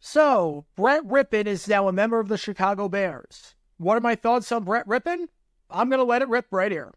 So, Brett Rypien is now a member of the Chicago Bears. What are my thoughts on Brett Rypien? I'm going to let it rip right here.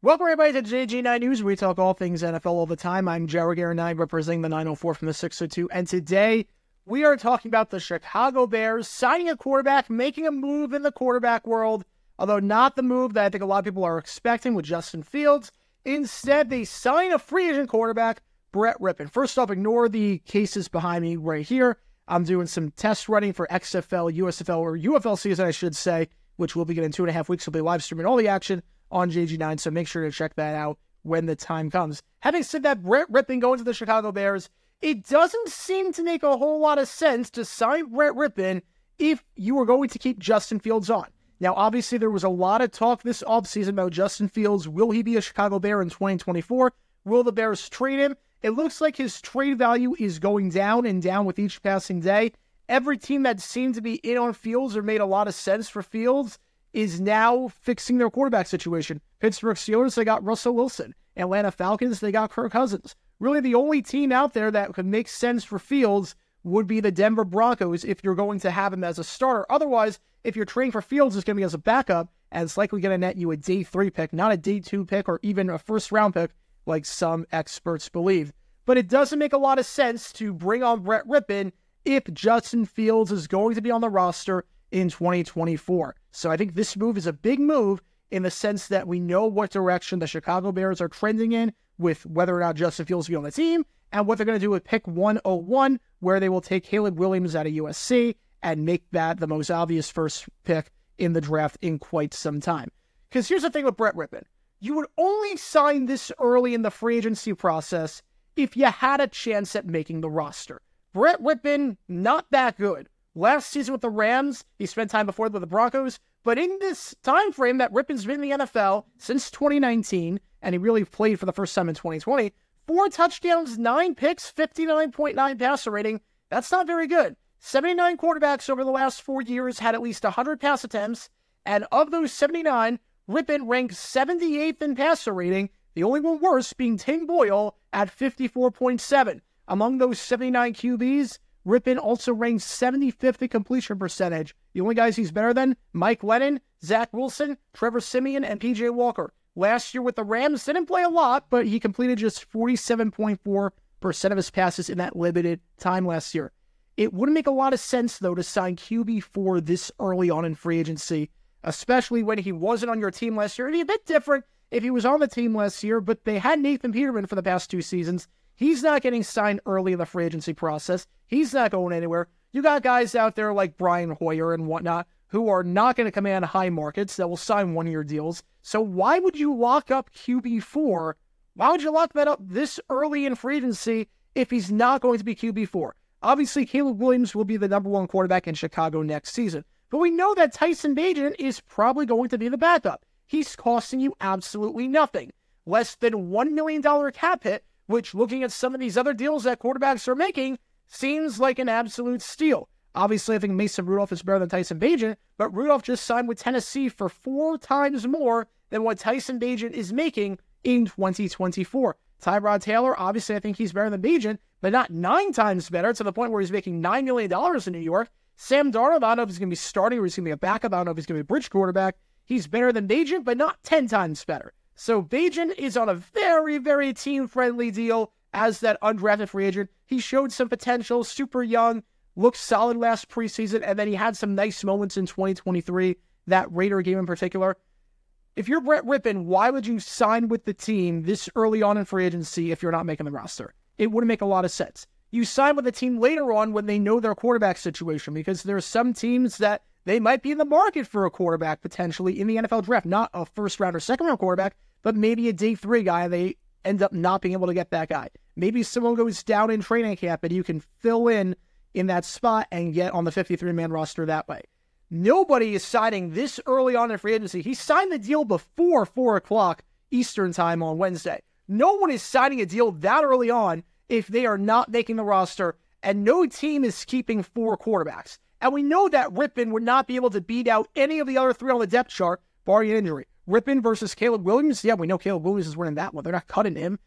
Welcome everybody to JG9 News, where we talk all things NFL all the time. I'm Jared Garnett, representing the 904 from the 602, and today we are talking about the Chicago Bears signing a quarterback, making a move in the quarterback world, although not the move that I think a lot of people are expecting with Justin Fields. Instead, they sign a free agent quarterback, Brett Rypien. First off, ignore the cases behind me right here. I'm doing some test running for XFL, USFL, or UFL season, I should say, which will begin in 2.5 weeks. We'll be live streaming all the action on JG9, so make sure to check that out when the time comes. Having said that, Brett Rypien going to the Chicago Bears, it doesn't seem to make a whole lot of sense to sign Brett Rypien if you are going to keep Justin Fields on. Now, obviously, there was a lot of talk this offseason about Justin Fields. Will he be a Chicago Bear in 2024? Will the Bears trade him? It looks like his trade value is going down and down with each passing day. Every team that seemed to be in on Fields or made a lot of sense for Fields is now fixing their quarterback situation. Pittsburgh Steelers, they got Russell Wilson. Atlanta Falcons, they got Kirk Cousins. Really, the only team out there that could make sense for Fields would be the Denver Broncos if you're going to have him as a starter. Otherwise, if you're trading for Fields, it's going to be as a backup, and it's likely going to net you a day 3 pick, not a day 2 pick or even a first-round pick like some experts believe. But it doesn't make a lot of sense to bring on Brett Rypien if Justin Fields is going to be on the roster in 2024. So I think this move is a big move in the sense that we know what direction the Chicago Bears are trending in with whether or not Justin Fields will be on the team and what they're going to do with pick 101, where they will take Caleb Williams out of USC and make that the most obvious first pick in the draft in quite some time. Because here's the thing with Brett Rypien. You would only sign this early in the free agency process if you had a chance at making the roster. Brett Rypien, not that good. Last season with the Rams, he spent time before with the Broncos, but in this time frame that Rypien's been in the NFL since 2019, and he really played for the first time in 2020, 4 touchdowns, 9 picks, 59.9 passer rating. That's not very good. 79 quarterbacks over the last 4 years had at least 100 pass attempts, and of those 79, Rypien ranked 78th in passer rating, the only one worse being Tim Boyle at 54.7. Among those 79 QBs, Rypien also ranked 75th in completion percentage. The only guys he's better than, Mike Lennon, Zach Wilson, Trevor Siemian, and PJ Walker. Last year with the Rams, didn't play a lot, but he completed just 47.4% of his passes in that limited time last year. It wouldn't make a lot of sense, though, to sign QB4 this early on in free agency, especially when he wasn't on your team last year. It'd be a bit different if he was on the team last year, but they had Nathan Peterman for the past 2 seasons. He's not getting signed early in the free agency process. He's not going anywhere. You got guys out there like Brian Hoyer and whatnot who are not going to command high markets that will sign 1-year deals. So why would you lock up QB4? Why would you lock that up this early in free agency if he's not going to be QB4? Obviously, Caleb Williams will be the number 1 quarterback in Chicago next season. But we know that Tyson Bagent is probably going to be the backup. He's costing you absolutely nothing. Less than $1 million cap hit, which, looking at some of these other deals that quarterbacks are making, seems like an absolute steal. Obviously, I think Mason Rudolph is better than Tyson Bagent, but Rudolph just signed with Tennessee for 4 times more than what Tyson Bagent is making in 2024. Tyrod Taylor, obviously, I think he's better than Bagent, but not 9 times better, to the point where he's making $9 million in New York. Sam Darnold, I don't know if he's going to be starting or he's going to be a backup. I don't know if he's going to be a bridge quarterback. He's better than Bagent, but not 10 times better. So Bagent is on a very, very team-friendly deal as that undrafted free agent. He showed some potential, super young, looked solid last preseason, and then he had some nice moments in 2023, that Raider game in particular. If you're Brett Rypien, why would you sign with the team this early on in free agency if you're not making the roster? It wouldn't make a lot of sense. You sign with the team later on when they know their quarterback situation, because there are some teams that they might be in the market for a quarterback potentially in the NFL draft. Not a first-round or second-round quarterback, but maybe a day 3 guy. They end up not being able to get that guy. Maybe someone goes down in training camp and you can fill in that spot and get on the 53-man roster that way. Nobody is signing this early on in free agency. He signed the deal before 4 o'clock Eastern time on Wednesday. No one is signing a deal that early on if they are not making the roster, and no team is keeping 4 quarterbacks. And we know that Rypien would not be able to beat out any of the other 3 on the depth chart, barring an injury. Rypien versus Caleb Williams. Yeah, we know Caleb Williams is winning that one. They're not cutting him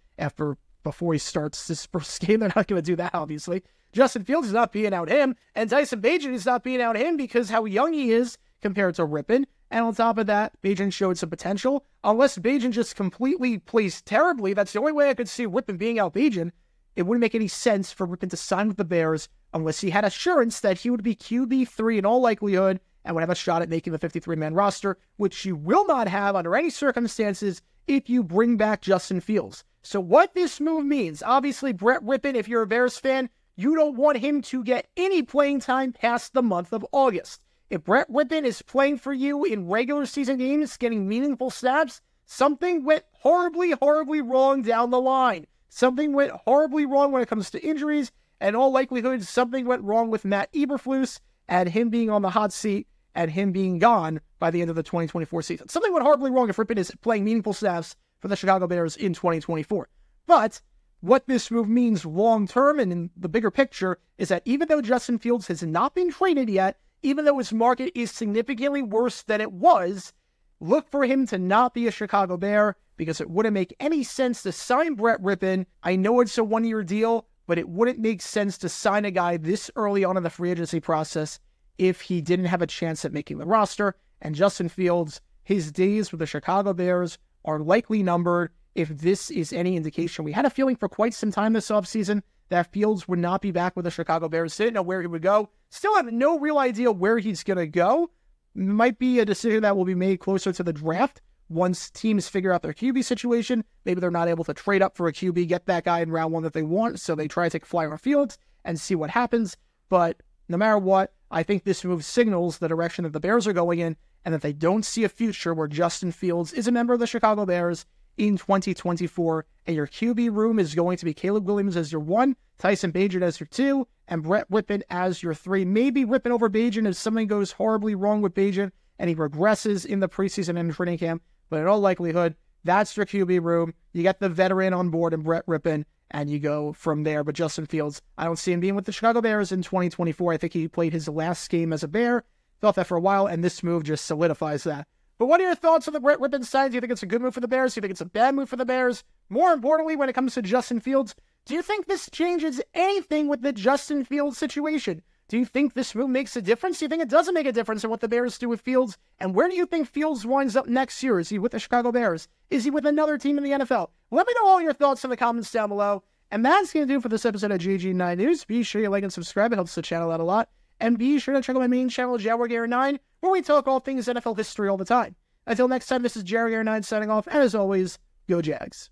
before he starts this first game. They're not going to do that, obviously. Justin Fields is not beating out him, and Tyson Bagent is not beating out him because how young he is compared to Rypien. And on top of that, Bagent showed some potential. Unless Bagent just completely plays terribly, that's the only way I could see Rypien being out Bagent. It wouldn't make any sense for Rypien to sign with the Bears unless he had assurance that he would be QB3 in all likelihood and would have a shot at making the 53-man roster, which you will not have under any circumstances if you bring back Justin Fields. So what this move means, obviously Brett Rypien, if you're a Bears fan, you don't want him to get any playing time past the month of August. If Brett Rypien is playing for you in regular season games, getting meaningful snaps, something went horribly, horribly wrong down the line. Something went horribly wrong when it comes to injuries, and in all likelihood, something went wrong with Matt Eberflus and him being on the hot seat and him being gone by the end of the 2024 season. Something went horribly wrong if Rypien is playing meaningful snaps for the Chicago Bears in 2024. But what this move means long-term and in the bigger picture is that even though Justin Fields has not been traded yet, even though his market is significantly worse than it was, look for him to not be a Chicago Bear because it wouldn't make any sense to sign Brett Rypien. I know it's a one-year deal, but it wouldn't make sense to sign a guy this early on in the free agency process if he didn't have a chance at making the roster. And Justin Fields, his days with the Chicago Bears are likely numbered. If this is any indication, we had a feeling for quite some time this offseason that Fields would not be back with the Chicago Bears. Didn't know where he would go. Still have no real idea where he's going to go. Might be a decision that will be made closer to the draft once teams figure out their QB situation. Maybe they're not able to trade up for a QB, get that guy in round one that they want, so they try to take a flyer on Fields and see what happens. But no matter what, I think this move signals the direction that the Bears are going in and that they don't see a future where Justin Fields is a member of the Chicago Bears in 2024, and your QB room is going to be Caleb Williams as your 1, Tyson Bagent as your 2, and Brett Rypien as your 3. Maybe Rypien over Bagent if something goes horribly wrong with Bagent and he regresses in the preseason and training camp, but in all likelihood, that's your QB room. You get the veteran on board in Brett Rypien, and you go from there. But Justin Fields, I don't see him being with the Chicago Bears in 2024. I think he played his last game as a Bear, thought that for a while, and this move just solidifies that. But what are your thoughts on the Brett Rypien sign? Do you think it's a good move for the Bears? Do you think it's a bad move for the Bears? More importantly, when it comes to Justin Fields, do you think this changes anything with the Justin Fields situation? Do you think this move makes a difference? Do you think it doesn't make a difference in what the Bears do with Fields? And where do you think Fields winds up next year? Is he with the Chicago Bears? Is he with another team in the NFL? Let me know all your thoughts in the comments down below. And that's going to do it for this episode of GG9 News. Be sure you like and subscribe. It helps the channel out a lot. And be sure to check out my main channel, Jaguar9, where we talk all things NFL history all the time. Until next time, this is Jaguar9 signing off. And as always, go Jags.